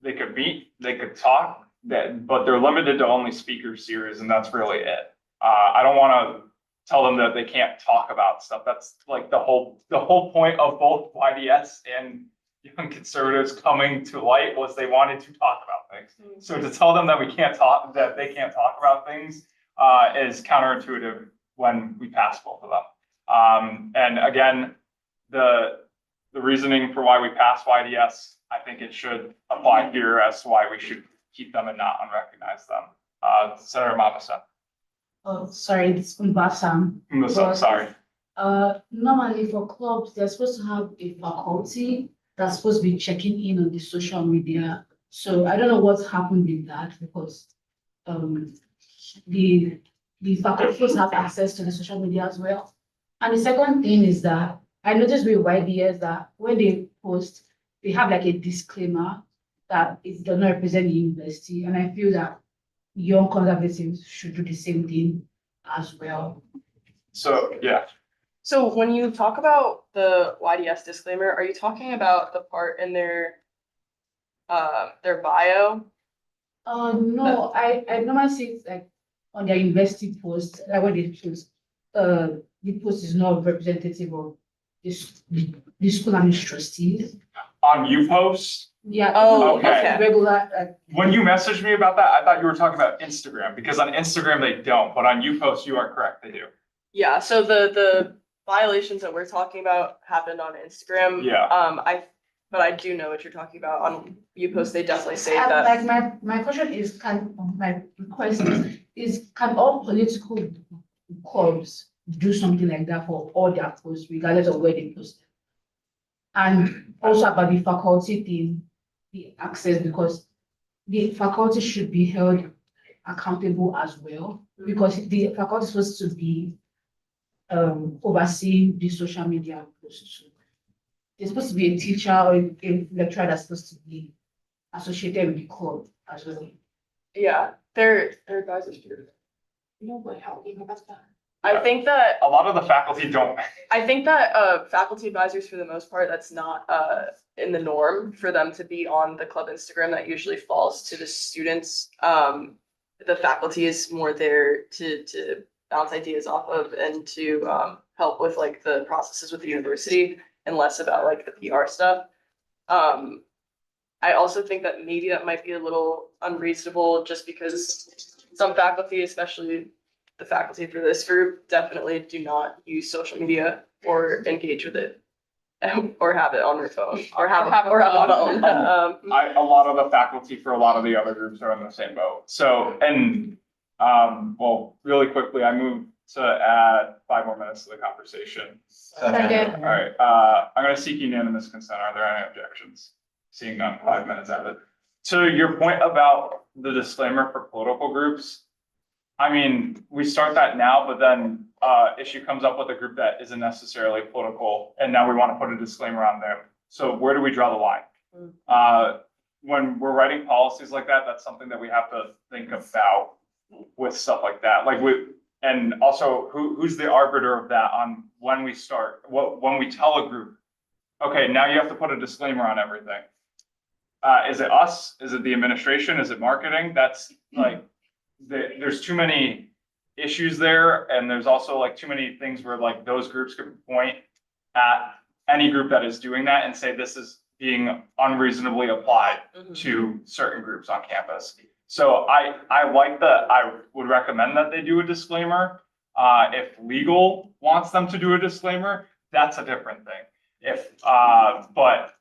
They could meet, they could talk, but they're limited to only speaker series, and that's really it. I don't want to tell them that they can't talk about stuff. That's like the whole point of both YDS and Young Conservatives coming to light was they wanted to talk about things. So to tell them that that they can't talk about things is counterintuitive when we pass both of them. And again, the reasoning for why we passed YDS, I think it should apply here as to why we should keep them and not unrecognize them. Senator Mapasa. Oh, sorry, it's Mbasam. Sorry. Normally for clubs, they're supposed to have a faculty that's supposed to be checking in on the social media. So I don't know what's happened with that because the faculty supposed to have access to the social media as well. And the second thing is that I noticed with YDS that when they post, they have like a disclaimer that it does not represent the university. And I feel that Young Conservatives should do the same thing as well. So, yeah. So when you talk about the YDS disclaimer, are you talking about the part in their bio? No, I normally see it like on their university post, like when they post, the post is not representative of the school and its trustees. On UPost, Yeah. Oh, Okay. okay. Regular, when you messaged me about that, I thought you were talking about Instagram, because on Instagram they don't, but on UPost, you are correct, they do. Yeah, so the violations that we're talking about happened on Instagram. Yeah. But I do know what you're talking about. On YouPost, they definitely say that. Like my question is, my request is can all political clubs do something like that for all their posts, regardless of where they post them? And also about the faculty thing, the access, because the faculty should be held accountable as well, because the faculty is supposed to be overseeing the social media posts too. There's supposed to be a teacher or a lecturer that's supposed to be associated with the club as well. Yeah, they're advisors here. No, but how do you know about that? I think that A lot of the faculty don't. faculty advisors, for the most part, that's not in the norm for them to be on the club Instagram. That usually falls to the students. The faculty is more there to bounce ideas off of and to help with like the processes with the university and less about like the PR stuff. I also think that maybe that might be a little unreasonable just because some faculty, especially the faculty for this group, definitely do not use social media or engage with it or have it on their phone or have a phone. A lot of the faculty for a lot of the other groups are in the same boat. So, and, well, really quickly, I moved to add 5 more minutes to the conversation. Second. All right, I'm gonna seek unanimous consent. Are there any objections? Seeing none, 5 minutes added. To your point about the disclaimer for political groups, I mean, we start that now, but then issue comes up with a group that isn't necessarily political, and now we want to put a disclaimer on there. So where do we draw the line? When we're writing policies like that, that's something that we have to think about with stuff like that. Like and also who's the arbiter of that on when we start, when we tell a group, okay, now you have to put a disclaimer on everything. Is it us? Is it the administration? Is it marketing? That's like, there's too many issues there, and there's also like too many things where like those groups could point at any group that is doing that and say this is being unreasonably applied to certain groups on campus. So I like that. I would recommend that they do a disclaimer. If legal wants them to do a disclaimer, that's a different thing. But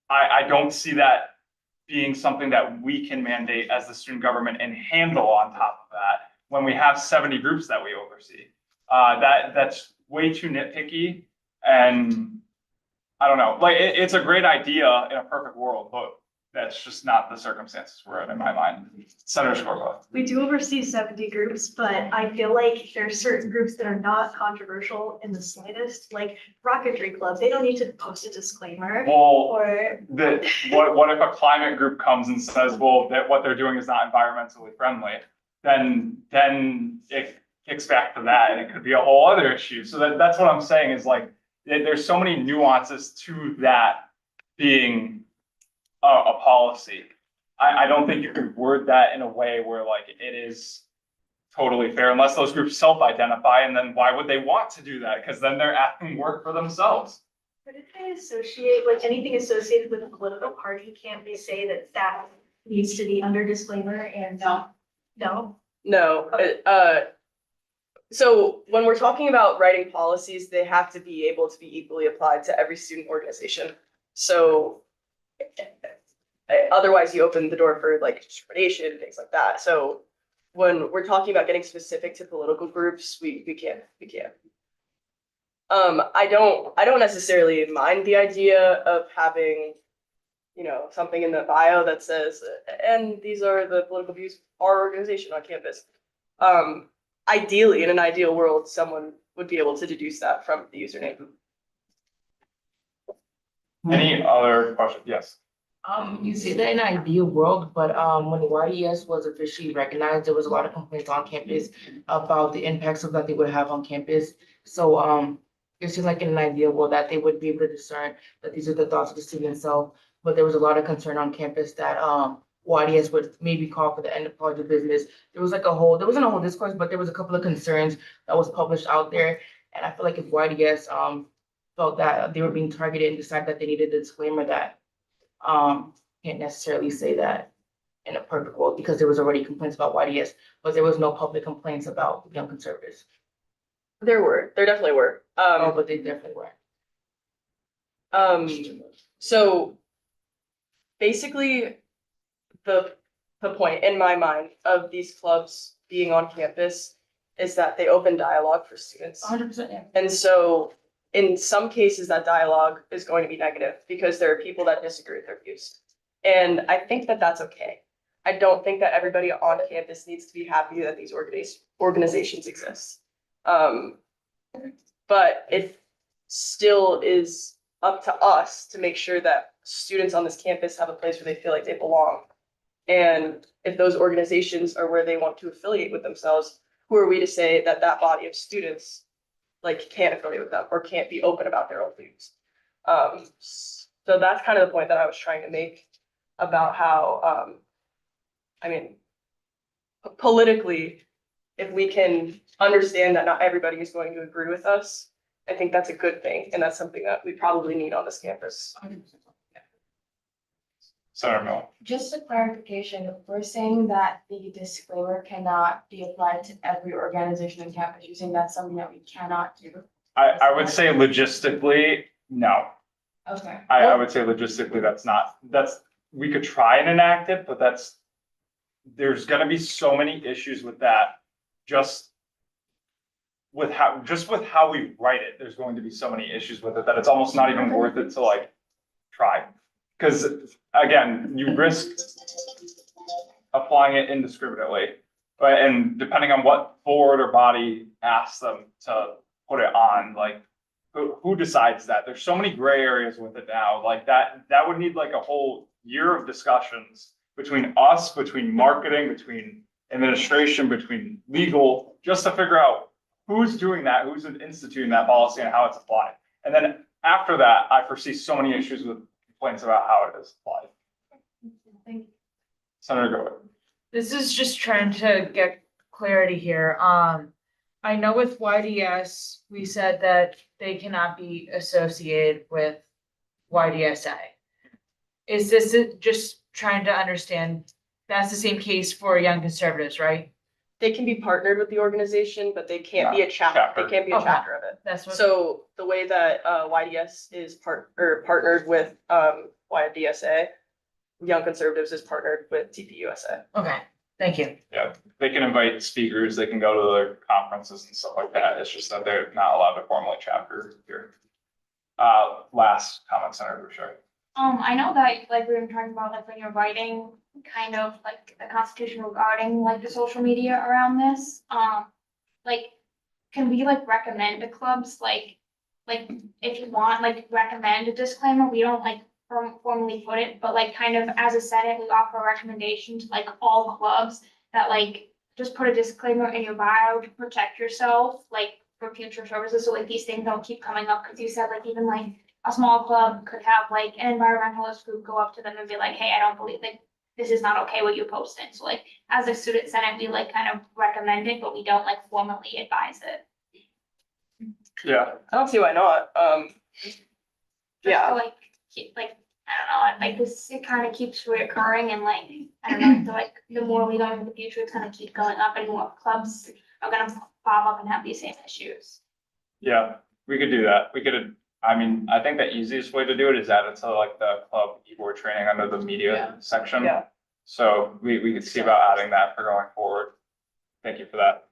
I don't see that being something that we can mandate as the student government and handle on top of that when we have 70 groups that we oversee. That's way too nitpicky, and I don't know, like it's a great idea in a perfect world, but that's just not the circumstances we're in my mind. Senator Skorpa. We do oversee 70 groups, but I feel like there are certain groups that are not controversial in the slightest, like Rocketry Club. They don't need to post a disclaimer. Well, Or what if a climate group comes and says, well, that what they're doing is not environmentally friendly? Then it kicks back to that, and it could be a whole other issue. So that's what I'm saying is like, there's so many nuances to that being a policy. I don't think you can word that in a way where like it is totally fair unless those groups self-identify, and then why would they want to do that? Because then they're asking work for themselves. But if they associate, like anything associated with a political party, can't they say that that needs to be under disclaimer and no? No, so when we're talking about writing policies, they have to be able to be equally applied to every student organization. So otherwise you open the door for like discrimination and things like that. So when we're talking about getting specific to political groups, we can't. I don't necessarily mind the idea of having, something in the bio that says, and these are the political views of our organization on campus. Ideally, in an ideal world, someone would be able to deduce that from the username. Any other questions? Yes. You say that in an ideal world, but when YES was officially recognized, there was a lot of complaints on campus about the impacts of that they would have on campus. So it seems like in an ideal world that they would be able to discern that these are the thoughts of the student itself. But there was a lot of concern on campus that YDS would maybe call for the end of college of business. There wasn't a whole discourse, but there was a couple of concerns that was published out there. And I feel like if YDS felt that they were being targeted and decided that they needed a disclaimer that can't necessarily say that in a perfect world because there was already complaints about YDS, but there was no public complaints about Young Conservatives. There definitely were. Oh, but they definitely were. So basically, the point in my mind of these clubs being on campus is that they open dialogue for students. 100%, yeah. And so in some cases, that dialogue is going to be negative because there are people that disagree with their views. And I think that that's okay. I don't think that everybody on campus needs to be happy that these organizations exist. But it still is up to us to make sure that students on this campus have a place where they feel like they belong. And if those organizations are where they want to affiliate with themselves, who are we to say that that body of students like can't affiliate with them or can't be open about their own views? So that's kind of the point that I was trying to make about how, I mean, politically, if we can understand that not everybody is going to agree with us, I think that's a good thing. And that's something that we probably need on this campus. Senator Mill. Just a clarification, we're saying that the disclaimer cannot be applied to every organization on campus. You're saying that's something that we cannot do? I would say logistically, no. Okay. I would say logistically, we could try and enact it, but there's gonna be so many issues with that. Just with how we write it, there's going to be so many issues with it that it's almost not even worth it to like try. Because again, you risk applying it indiscriminately, but and depending on what board or body asks them to put it on, like who decides that? There's so many gray areas with it now, like that would need like a whole year of discussions between us, between marketing, between administration, between legal, just to figure out who's doing that, who's instituting that policy and how it's applied. And then after that, I foresee so many issues with complaints about how it is applied. Thank you. Senator Goet. This is just trying to get clarity here. I know with YDS, we said that they cannot be associated with YDSA. Is this just trying to understand, that's the same case for Young Conservatives, right? They can be partnered with the organization, but they can't be a chapter. They can't be a Okay. chapter of it. That's what. So the way that YDS is partnered with YDSA, Young Conservatives is partnered with TPUSA. Okay, thank you. Yeah, they can invite speakers, they can go to their conferences and stuff like that. It's just that they're not allowed to formally chapter here. Last comment, Senator Bouchard. I know that like we were talking about like when you're writing kind of like the constitution regarding like the social media around this, like can we like recommend to clubs like if you want like recommend a disclaimer, we don't like formally put it, but like kind of as a Senate, we offer a recommendation to like all clubs that like just put a disclaimer in your bio to protect yourself like for future services, so like these things don't keep coming up, because you said like even like a small club could have like an environmentalist group go up to them and be like, hey, I don't believe like this is not okay what you posted. So like as a student senate, we like kind of recommend it, but we don't like formally advise it. Yeah. I don't see why not. Just Yeah. to, like keep like I don't know, like this it kind of keeps reoccurring, and like I don't know, I feel like the more we go into the future, it's gonna keep going up and more clubs are gonna pop up and have these same issues. Yeah, we could do that. I mean, I think the easiest way to do it is add it to like the club e-board training under the media section. Yeah. So we could see about adding that for going forward. Thank you for that.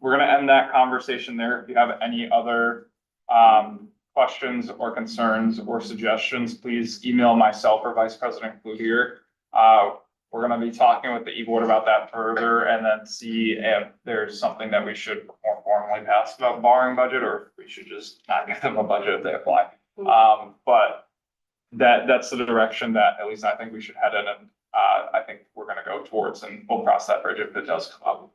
We're gonna end that conversation there. If you have any other questions or concerns or suggestions, please email myself or Vice President Cloutier. We're gonna be talking with the e-board about that further and then see if there's something that we should more formally pass about borrowing budget, or if we should just not give them a budget if they apply. But that's the direction that at least I think we should head in, and I think we're gonna go towards, and we'll cross that bridge if it does come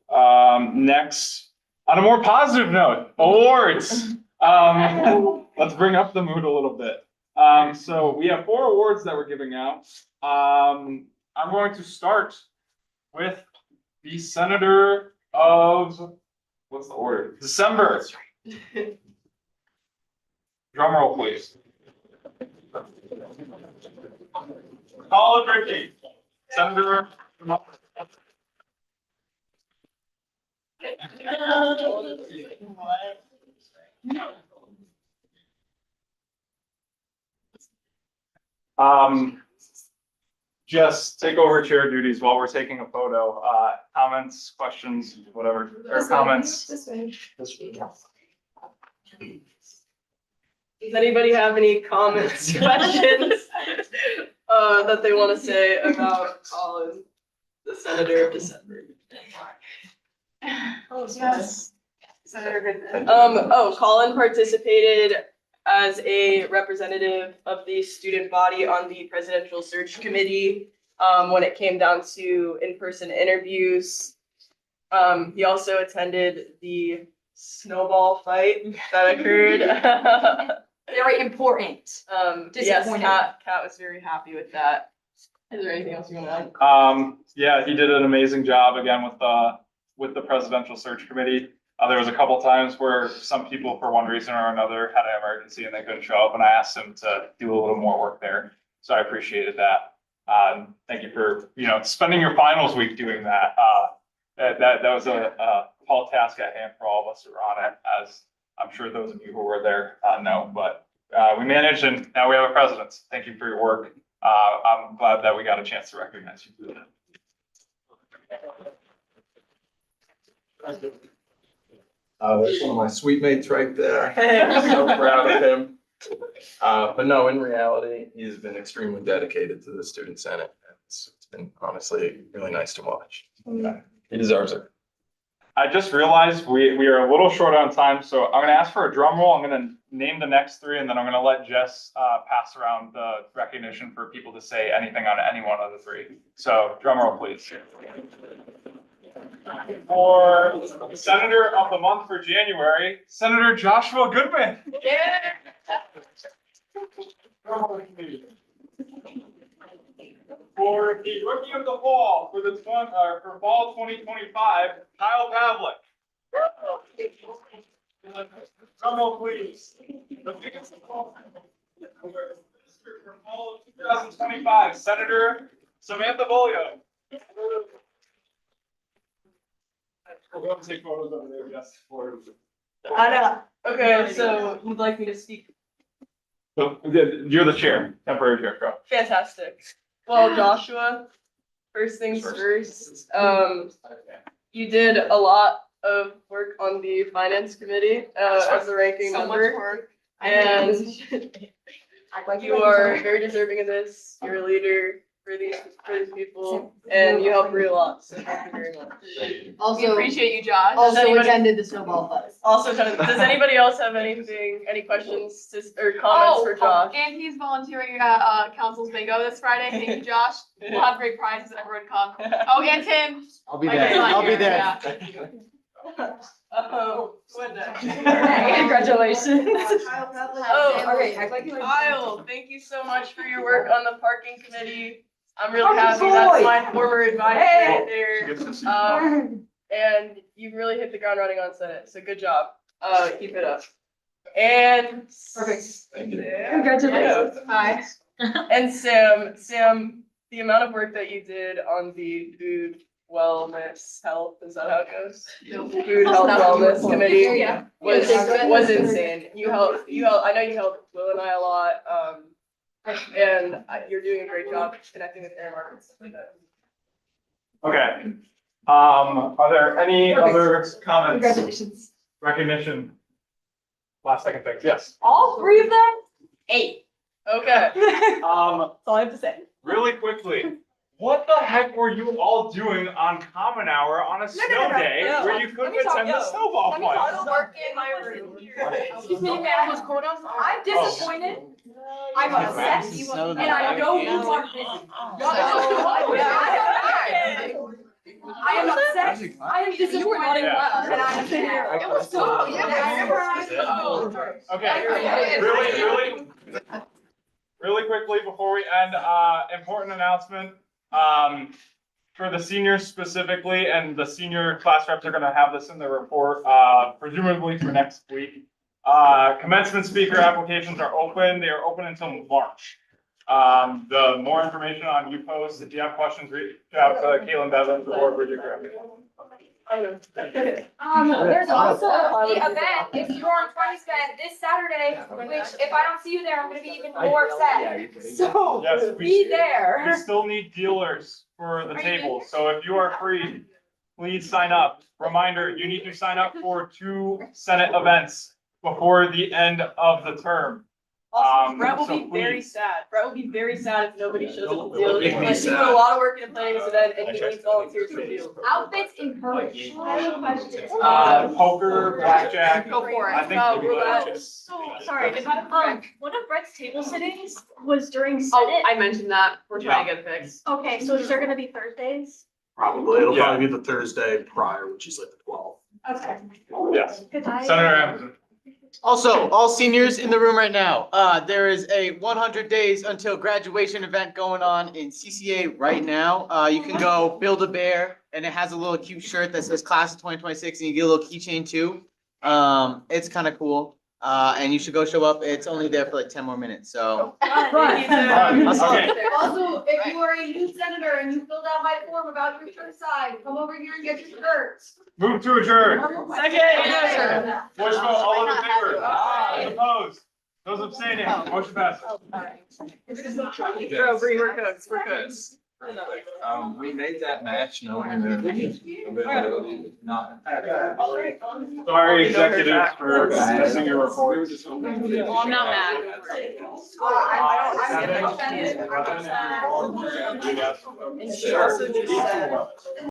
up. Next, on a more positive note, awards. Let's bring up the mood a little bit. So we have 4 awards that we're giving out. I'm going to start with the Senator of What's the order? December. Drum roll, please. Colin Rickey, Senator. Just take over chair duties while we're taking a photo. Comments, questions, whatever, or comments. Does anybody have any comments, questions, that they want to say about Colin, the Senator of December? Oh, yes. Senator Goodman. Colin participated as a representative of the student body on the presidential search committee, when it came down to in-person interviews. He also attended the snowball fight that occurred. Very important. Yes, Disappointed. Kat was very happy with that. Is there anything else you want to add? Yeah, he did an amazing job again with the presidential search committee. There was a couple times where some people, for one reason or another, had an emergency and they couldn't show up, and I asked him to do a little more work there. So I appreciated that. Thank you for, spending your finals week doing that. That was a tall task at hand for all of us who were on it, as I'm sure those of you who were there know. But we managed, and now we have a president. Thank you for your work. I'm glad that we got a chance to recognize you for that. That's one of my sweet mates right there. I'm so proud of him. But no, in reality, he's been extremely dedicated to the Student Senate. It's been honestly really nice to watch. He deserves it. I just realized we are a little short on time, so I'm gonna ask for a drum roll. I'm gonna name the next three, and then I'm gonna let Jess pass around the recognition for people to say anything on any one of the three. So drum roll, please. For Senator of the Month for January, Senator Joshua Goodman. Yeah. For the Rookie of the Fall for for fall 2025, Kyle Pavlik. Drum roll, please. The biggest of all for fall of 2025, Senator Samantha Bolio. We're going to take photos over there, yes. Okay, so you'd like me to speak? So, you're the chair, temporary chair, go. Fantastic. Well, Joshua, first things first, you did a lot of work on the finance committee, as the ranking So much member. work. And you are very deserving of this. You're a leader for these people, and you help Brie a lot, so thank you very much. We appreciate you, Josh. Does the snowball fight. does anybody else have any questions or comments for Josh? And he's volunteering at Council's Bingo this Friday. Thank you, Josh. We'll have great prizes. Everyone come. Oh, and Tim. I'll be Okay, there. like I'll be here, there. yeah. Congratulations. Okay, act like you like- Kyle, thank you so much for your work on the parking committee. I'm really happy. That's my former advisor right there. And you really hit the ground running on Senate, so good job. Keep it up. And. Perfect. Thank you. Congratulations. Hi. And Sam, the amount of work that you did on the food wellness health, is that how it goes? Food health wellness committee Yeah. was insane. You helped, I know you helped Will and I a lot, and you're doing a great job connecting with Aaron Markets. Okay. Are there any other comments? Congratulations. Recognition? Last second things, yes. All three of them? 8. Okay. That's all I have to say. Really quickly, what the heck were you all doing on Common Hour on a snow day where you couldn't attend the snowball fight? Work in my room. Excuse me, man, it was cold outside. I'm disappointed. I'm upset. And I know you are busy. I am upset. I am disappointed. And I am here. It was so. Okay, really quickly before we end, important announcement. for the seniors specifically, and the senior class reps are gonna have this in their report, presumably for next week. Commencement speaker applications are open. They are open until March. The more information on UPost, if you have questions, reach out to Caitlin Bevins or Bridget Griffin. There's also the event, if you're on Twenty Spend this Saturday, which if I don't see you there, I'm gonna be even more upset. So, Yes, be there. We still need dealers for the table, so if you are free, please sign up. Reminder, you need to sign up for 2 Senate events before the end of the term. Also, Brett will so be very please. sad. Brett will be very sad if nobody shows up to Don't deal. make me Like, he sad. put a lot of work into planning this event and he needs volunteers for deal. Outfits encouraged. I have a question. Poker, blackjack. Go for it. I think Go, maybe roulette. blackjack. Sorry, if I, one of Brett's table sittings was during Oh, Senate. I mentioned that. We're trying to get it fixed. Okay, so is there gonna be Thursdays? Probably, it'll Yeah. probably be the Thursday prior, which is like the 12th. Okay. Yes. Good night. Senator Anderson. Also, all seniors in the room right now, there is a 100 days until graduation event going on in CCA right now. You can go Build-A-Bear, and it has a little cute shirt that says Class of 2026, and you get a little keychain too. It's kind of cool, and you should go show up. It's only there for like 10 more minutes, so. Okay. Also, if you are a youth senator and you filled out my form about your church side, come over here and get your shirts. Move to adjourn. Second. Voice vote, all in favor? Those opposed? Those abstaining? Motion passes. Bring her cooks, we're cooks. We made that match knowing that availability was not. Sorry, executives, for missing your report. Well, I'm not mad. Sure. And she also just said.